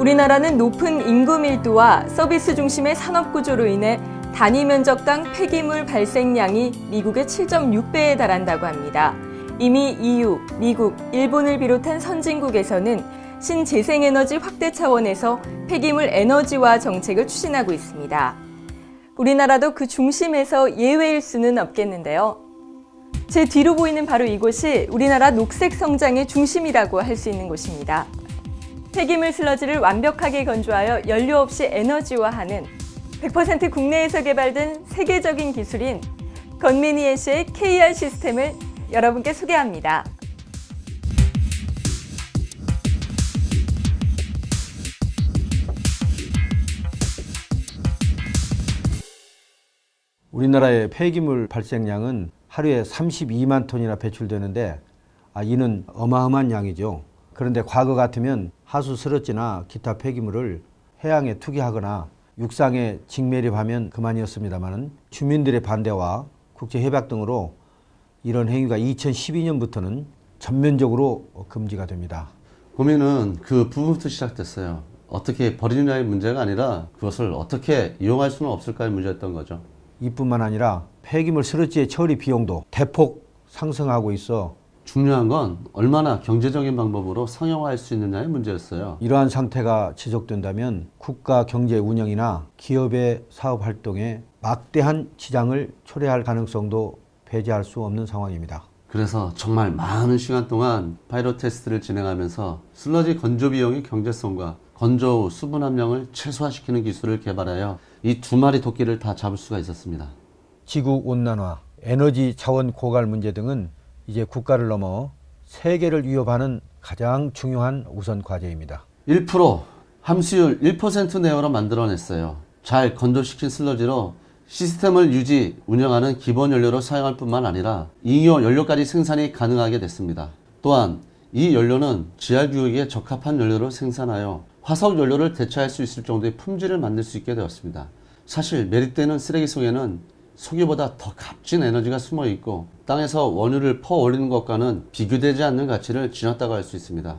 우리나라는 높은 인구 밀도와 서비스 중심의 산업 구조로 인해 단위 면적당 폐기물 발생량이 미국의 7.6배에 달한다고 합니다. 이미 EU, 미국, 일본을 비롯한 선진국에서는 신재생에너지 확대 차원에서 폐기물 에너지화 정책을 추진하고 있습니다. 우리나라도 그 중심에서 예외일 수는 없겠는데요. 제 뒤로 보이는 바로 이곳이 우리나라 녹색 성장의 중심이라고 할 수 있는 곳입니다. 폐기물 슬러지를 완벽하게 건조하여 연료 없이 에너지화하는 100% 국내에서 개발된 세계적인 기술인 건미니에시의 KR 시스템을 여러분께 소개합니다. 우리나라의 폐기물 발생량은 하루에 32만 톤이나 배출되는데 이는 어마어마한 양이죠. 그런데 과거 같으면 하수 스러지나 기타 폐기물을 해양에 투기하거나 육상에 직매립하면 그만이었습니다만 주민들의 반대와 국제협약 등으로 이런 행위가 2012년부터는 전면적으로 금지가 됩니다. 고민은 그 부분부터 시작됐어요. 어떻게 버리느냐의 문제가 아니라 그것을 어떻게 이용할 수는 없을까의 문제였던 거죠. 이뿐만 아니라 폐기물 스러지의 처리 비용도 대폭 상승하고 있어 중요한 건 얼마나 경제적인 방법으로 상용화할 수 있느냐의 문제였어요. 이러한 상태가 지속된다면 국가 경제 운영이나 기업의 사업 활동에 막대한 지장을 초래할 가능성도 배제할 수 없는 상황입니다. 그래서 정말 많은 시간 동안 파이럿 테스트를 진행하면서 슬러지 건조 비용의 경제성과 건조 후 수분 함량을 최소화시키는 기술을 개발하여 이 두 마리 토끼를 다 잡을 수가 있었습니다. 지구 온난화, 에너지 자원 고갈 문제 등은 이제 국가를 넘어 세계를 위협하는 가장 중요한 우선 과제입니다. 1% 함수율 1% 내어로 만들어냈어요. 잘 건조시킨 슬러지로 시스템을 유지, 운영하는 기본 연료로 사용할 뿐만 아니라 잉여 연료까지 생산이 가능하게 됐습니다. 또한 이 연료는 GR 규격에 적합한 연료로 생산하여 화석 연료를 대체할 수 있을 정도의 품질을 만들 수 있게 되었습니다. 사실 매립되는 쓰레기 속에는 석유보다 더 값진 에너지가 숨어 있고 땅에서 원유를 퍼 올리는 것과는 비교되지 않는 가치를 지녔다고 할 수 있습니다.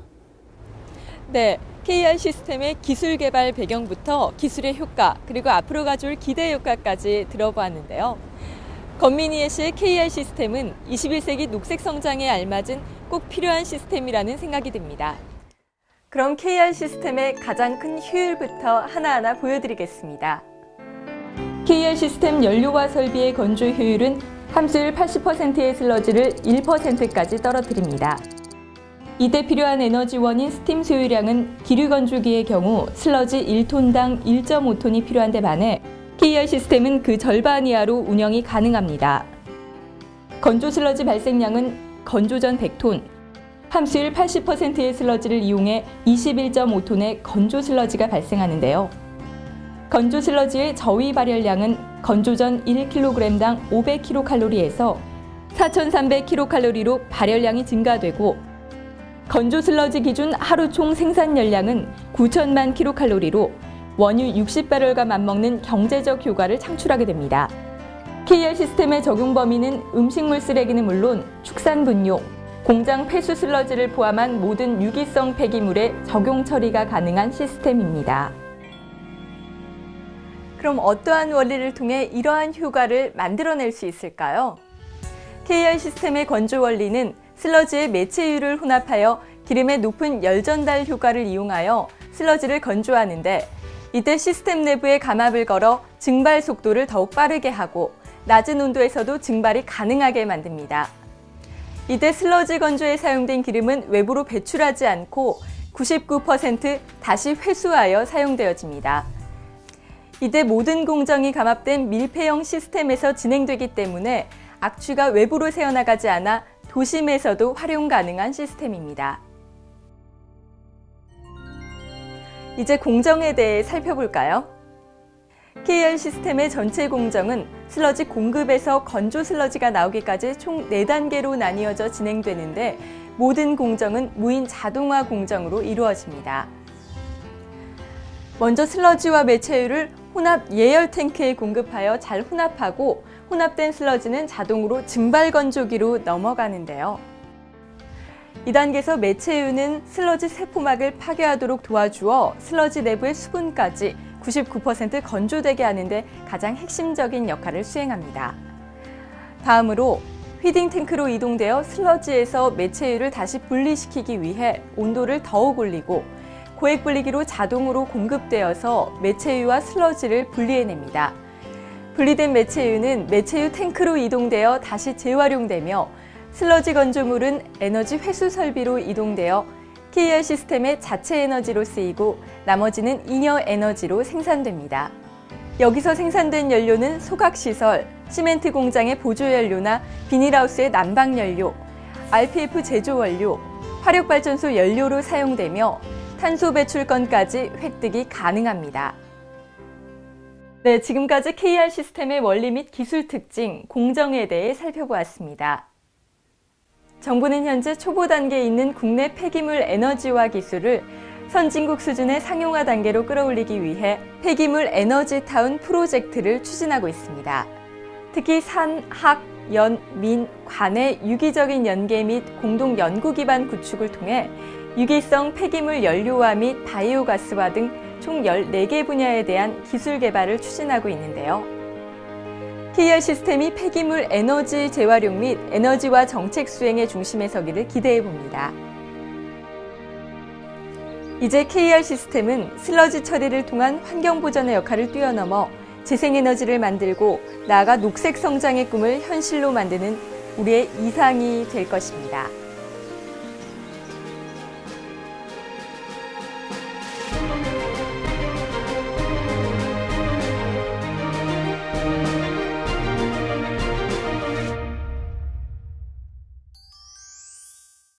네, KR 시스템의 기술 개발 배경부터 기술의 효과, 그리고 앞으로 가져올 기대 효과까지 들어보았는데요. 건미니에시의 KR 시스템은 21세기 녹색 성장에 알맞은 꼭 필요한 시스템이라는 생각이 듭니다. 그럼 KR 시스템의 가장 큰 효율부터 하나하나 보여드리겠습니다. KR 시스템 연료와 설비의 건조 효율은 함수율 80%의 슬러지를 1%까지 떨어뜨립니다. 이때 필요한 에너지원인 스팀 소유량은 기류 건조기의 경우 슬러지 1톤당 1.5톤이 필요한데 반해 KR 시스템은 그 절반 이하로 운영이 가능합니다. 건조 슬러지 발생량은 건조 전 100톤, 함수율 80%의 슬러지를 이용해 21.5톤의 건조 슬러지가 발생하는데요. 건조 슬러지의 저위 발열량은 건조 전 1kg당 500kcal에서 4,300kcal로 발열량이 증가되고 건조 슬러지 기준 하루 총 생산 열량은 9천만 kcal로 원유 60배럴과 맞먹는 경제적 효과를 창출하게 됩니다. KR 시스템의 적용 범위는 음식물 쓰레기는 물론 축산 분뇨, 공장 폐수 슬러지를 포함한 모든 유기성 폐기물의 적용 처리가 가능한 시스템입니다. 그럼 어떠한 원리를 통해 이러한 효과를 만들어낼 수 있을까요? KR 시스템의 건조 원리는 슬러지의 매체유를 혼합하여 기름의 높은 열 전달 효과를 이용하여 슬러지를 건조하는데 이때 시스템 내부에 감압을 걸어 증발 속도를 더욱 빠르게 하고 낮은 온도에서도 증발이 가능하게 만듭니다. 이때 슬러지 건조에 사용된 기름은 외부로 배출하지 않고 99% 다시 회수하여 사용되어집니다. 이때 모든 공정이 감압된 밀폐형 시스템에서 진행되기 때문에 악취가 외부로 새어나가지 않아 도심에서도 활용 가능한 시스템입니다. 이제 공정에 대해 살펴볼까요? KR 시스템의 전체 공정은 슬러지 공급에서 건조 슬러지가 나오기까지 총 4단계로 나뉘어져 진행되는데 모든 공정은 무인 자동화 공정으로 이루어집니다. 먼저 슬러지와 매체유를 혼합 예열 탱크에 공급하여 잘 혼합하고 혼합된 슬러지는 자동으로 증발 건조기로 넘어가는데요. 2단계에서 매체유는 슬러지 세포막을 파괴하도록 도와주어 슬러지 내부의 수분까지 99% 건조되게 하는데 가장 핵심적인 역할을 수행합니다. 다음으로 휘딩 탱크로 이동되어 슬러지에서 매체유를 다시 분리시키기 위해 온도를 더욱 올리고 고액 분리기로 자동으로 공급되어서 매체유와 슬러지를 분리해냅니다. 분리된 매체유는 매체유 탱크로 이동되어 다시 재활용되며 슬러지 건조물은 에너지 회수 설비로 이동되어 KR 시스템의 자체 에너지로 쓰이고 나머지는 잉여 에너지로 생산됩니다. 여기서 생산된 연료는 소각시설, 시멘트 공장의 보조연료나 비닐하우스의 난방연료, RPF 제조원료, 화력발전소 연료로 사용되며 탄소 배출권까지 획득이 가능합니다. 네, 지금까지 KR 시스템의 원리 및 기술 특징, 공정에 대해 살펴보았습니다. 정부는 현재 초보 단계에 있는 국내 폐기물 에너지화 기술을 선진국 수준의 상용화 단계로 끌어올리기 위해 폐기물 에너지타운 프로젝트를 추진하고 있습니다. 특히 산, 학, 연, 민, 관의 유기적인 연계 및 공동 연구 기반 구축을 통해 유기성 폐기물 연료화 및 바이오가스화 등 총 14개 분야에 대한 기술 개발을 추진하고 있는데요. KR 시스템이 폐기물 에너지 재활용 및 에너지화 정책 수행의 중심에 서기를 기대해 봅니다. 이제 KR 시스템은 슬러지 처리를 통한 환경 보전의 역할을 뛰어넘어 재생에너지를 만들고 나아가 녹색 성장의 꿈을 현실로 만드는 우리의 이상이 될 것입니다.